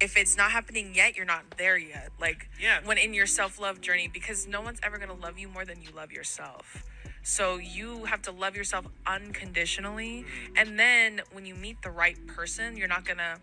If it's not happening yet, you're not there yet. Like, Yeah. when in your self-love journey, because no one's ever going to love you more than you love yourself. So you have to love yourself unconditionally. And then when you meet the right person, you're not going to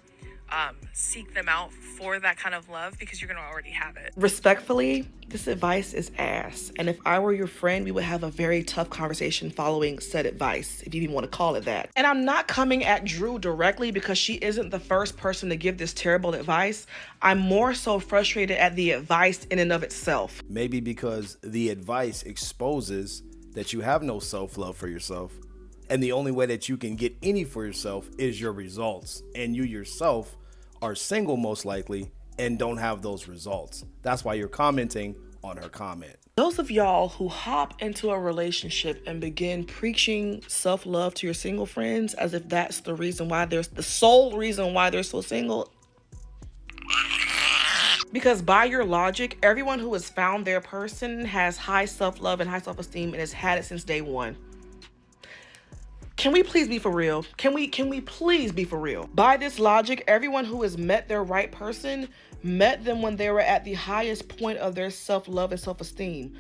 seek them out for that kind of love, because you're going to already have it. Respectfully, this advice is ass. And if I were your friend, we would have a very tough conversation following said advice, if you even want to call it that. And I'm not coming at Drew directly because she isn't the first person to give this terrible advice. I'm more so frustrated at the advice in and of itself. Maybe because the advice exposes that you have no self-love for yourself. And the only way that you can get any for yourself is your results. And you yourself are single most likely and don't have those results. That's why you're commenting on her comment. Those of y'all who hop into a relationship and begin preaching self-love to your single friends as if that's the reason why there's the sole reason why they're so single. Because by your logic, everyone who has found their person has high self-love and high self-esteem and has had it since day one. Can we please be for real? Can we please be for real? By this logic, everyone who has met their right person met them when they were at the highest point of their self-love and self-esteem.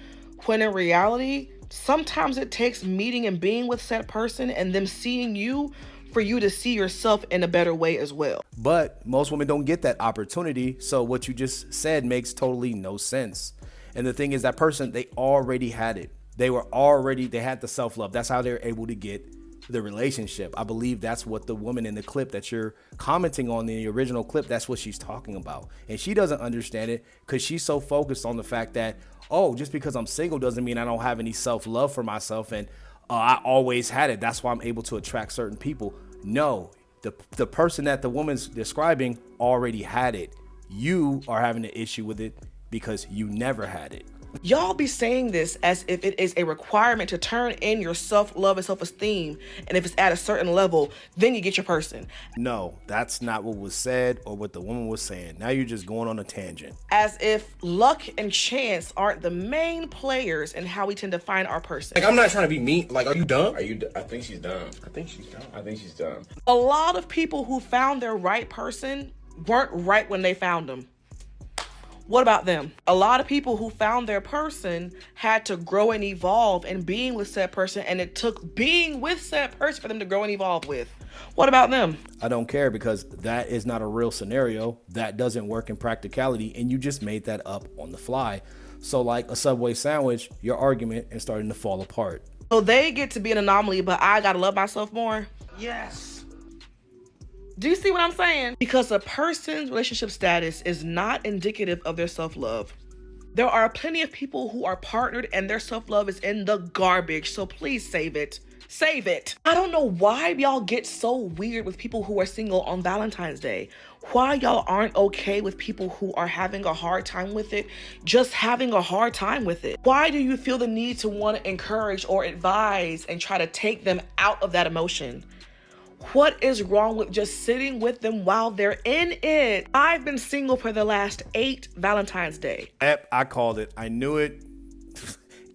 When in reality, sometimes it takes meeting and being with said person and them seeing you for you to see yourself in a better way as well. But most women don't get that opportunity. So what you just said makes totally no sense. And the thing is, that person, they already had it. They had the self-love. That's how they're able to get the relationship. I believe that's what the woman in the clip that you're commenting on, the original clip, that's what she's talking about. And she doesn't understand it because she's so focused on the fact that, oh, just because I'm single doesn't mean I don't have any self-love for myself, and I always had it. That's why I'm able to attract certain people. No, the person that the woman's describing already had it. You are having an issue with it because you never had it. Y'all be saying this as if it is a requirement to turn in your self-love and self-esteem, and if it's at a certain level, then you get your person. No, that's not what was said or what the woman was saying. Now you're just going on a tangent. As if luck and chance aren't the main players in how we tend to find our person. Like, I'm not trying to be mean. Like, are you dumb? I think she's dumb. I think she's dumb. A lot of people who found their right person weren't right when they found them. What about them? A lot of people who found their person had to grow and evolve in being with said person, and it took being with said person for them to grow and evolve with. What about them? I don't care, because that is not a real scenario. That doesn't work in practicality, and you just made that up on the fly. So like a Subway sandwich, your argument is starting to fall apart. So they get to be an anomaly, but I gotta love myself more? Yes. Do you see what I'm saying? Because a person's relationship status is not indicative of their self-love. There are plenty of people who are partnered and their self-love is in the garbage. So please save it. Save it. I don't know why y'all get so weird with people who are single on Valentine's Day. Why y'all aren't okay with people who are having a hard time with it, just having a hard time with it. Why do you feel the need to want to encourage or advise and try to take them out of that emotion? What is wrong with just sitting with them while they're in it? I've been single for the last 8 Valentine's Day. I called it. I knew it.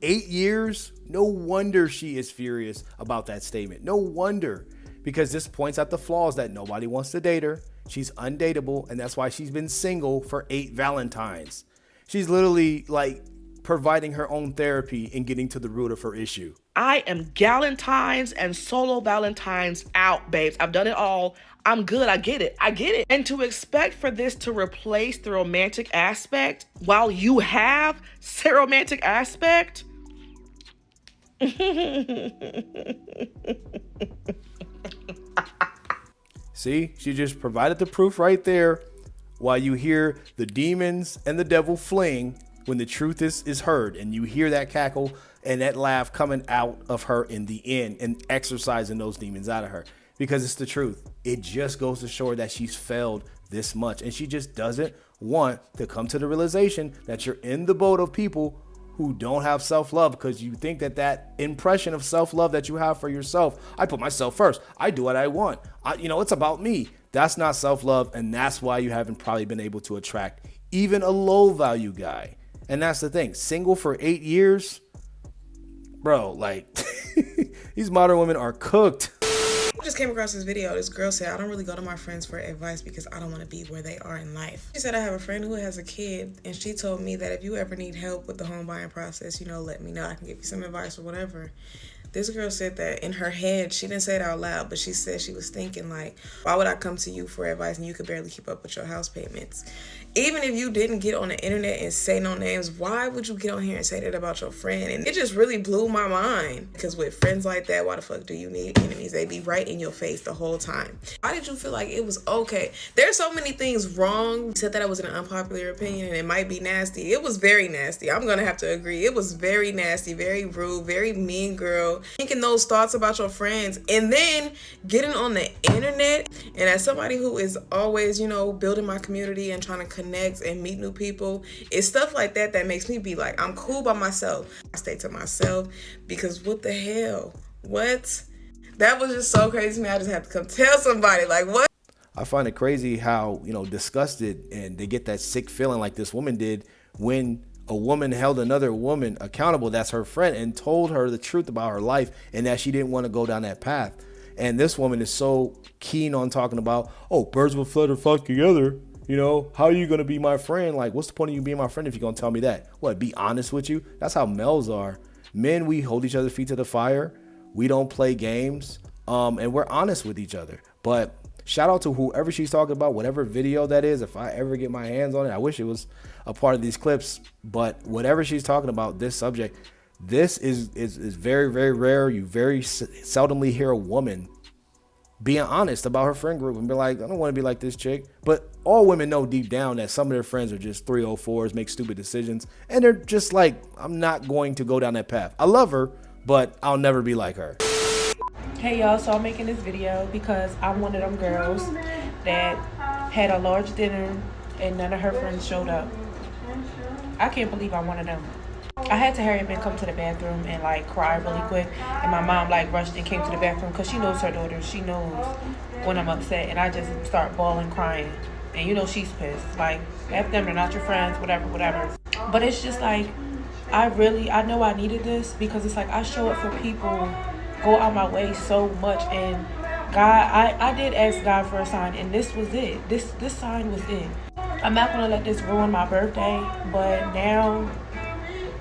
8 years? No wonder she is furious about that statement. No wonder. Because this points out the flaws that nobody wants to date her. She's undateable, and that's why she's been single for 8 Valentines. She's literally like providing her own therapy and getting to the root of her issue. I am Galentines and solo Valentines out, babes. I've done it all. I'm good. I get it. And to expect for this to replace the romantic aspect while you have said romantic aspect. See, she just provided the proof right there, while you hear the demons and the devil fleeing when the truth is heard, and you hear that cackle and that laugh coming out of her in the end and exorcising those demons out of her, because it's the truth. It just goes to show her that she's failed this much, and she just doesn't want to come to the realization that you're in the boat of people who don't have self-love, because you think that impression of self-love that you have for yourself, I put myself first, I do what I want, it's about me. That's not self-love, and that's why you haven't probably been able to attract even a low-value guy. And that's the thing, single for 8 years, bro, like these modern women are cooked. I'm just came across this video. This girl said, I don't really go to my friends for advice because I don't want to be where they are in life. She said, I have a friend who has a kid, and she told me that if you ever need help with the home buying process, you know, let me know. I can give you some advice or whatever. This girl said that in her head, she didn't say it out loud, but she said she was thinking like, why would I come to you for advice and you could barely keep up with your house payments? Even if you didn't get on the internet and say no names, why would you get on here and say that about your friend? And it just really blew my mind, because with friends like that, why the fuck do you need enemies? They be right in your face the whole time. Why did you feel like it was okay? There's so many things wrong. You said that it was an unpopular opinion and it might be nasty. It was very nasty. I'm gonna have to agree. It was very nasty, very rude, very mean girl. Thinking those thoughts about your friends and then getting on the internet. And as somebody who is always, you know, building my community and trying to connect and meet new people, it's stuff like that that makes me be like, I'm cool by myself. I stay to myself, because what the hell? What? That was just so crazy to me. I just had to come tell somebody, like, what? I find it crazy how, you know, disgusted and they get that sick feeling like this woman did when a woman held another woman accountable that's her friend and told her the truth about her life and that she didn't want to go down that path. And this woman is so keen on talking about, oh, birds will flock together. You know, how are you going to be my friend? Like, what's the point of you being my friend if you're going to tell me that? What, be honest with you? That's how males are. Men, we hold each other's feet to the fire. We don't play games. And we're honest with each other. But shout out to whoever she's talking about, whatever video that is. If I ever get my hands on it, I wish it was a part of these clips. But whatever she's talking about, this subject, this is very, very rare. You very seldomly hear a woman being honest about her friend group and be like, I don't want to be like this chick. But all women know deep down that some of their friends are just 304s, make stupid decisions. And they're just like, I'm not going to go down that path. I love her, but I'll never be like her. Hey y'all, so I'm making this video because I'm one of them girls that had a large dinner and none of her friends showed up. I can't believe I'm one of them. I had to hurry up and come to the bathroom and like cry really quick, and my mom like rushed and came to the bathroom because she knows her daughter. She knows when I'm upset, and I just start bawling, crying, and you know she's pissed. Like, F them, they're not your friends, whatever. But it's just like, I know I needed this, because it's like I show up for people, go out my way so much, and God, I did ask God for a sign, and this was it. This sign was it. I'm not gonna let this ruin my birthday, but now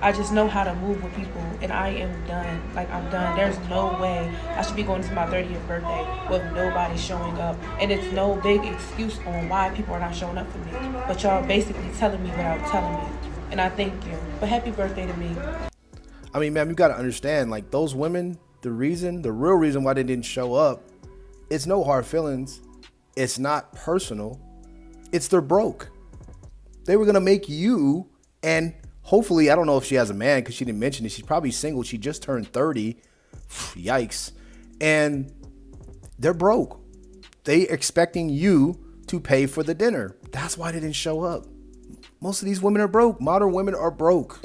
I just know how to move with people, and I am done. Like, I'm done. There's no way I should be going to my 30th birthday with nobody showing up. And it's no big excuse on why people are not showing up for me. But y'all basically telling me without telling me. And I thank you. But happy birthday to me. I mean, man, you got to understand, like, those women, the real reason why they didn't show up, it's no hard feelings. It's not personal. It's they're broke. They were going to make you, and hopefully, I don't know if she has a man because she didn't mention it. She's probably single. She just turned 30. Yikes. And they're broke. They expecting you to pay for the dinner. That's why they didn't show up. Most of these women are broke. Modern women are broke.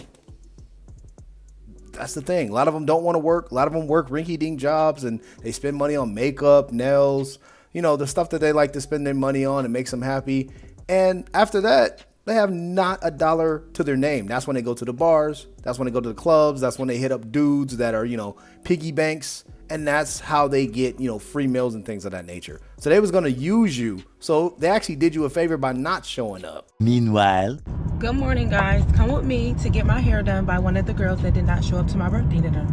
That's the thing. A lot of them don't want to work. A lot of them work rinky-dink jobs and they spend money on makeup, nails, you know, the stuff that they like to spend their money on and makes them happy. And after that, they have not a dollar to their name. That's when they go to the bars. That's when they go to the clubs. That's when they hit up dudes that are, you know, piggy banks. And that's how they get, you know, free meals and things of that nature. So they was going to use you. So they actually did you a favor by not showing up. Meanwhile. Good morning, guys. Come with me to get my hair done by one of the girls that did not show up to my birthday dinner.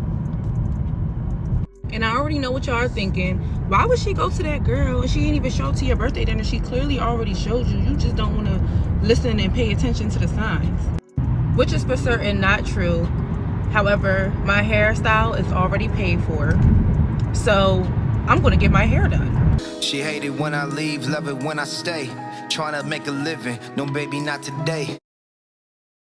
And I already know what y'all are thinking. Why would she go to that girl and she didn't even show up to your birthday dinner? She clearly already showed you. You just don't want to listen and pay attention to the signs. Which is for certain not true. However, my hairstyle is already paid for. So I'm going to get my hair done. She hate it when I leave, love it when I stay. Trying to make a living, no baby, not today.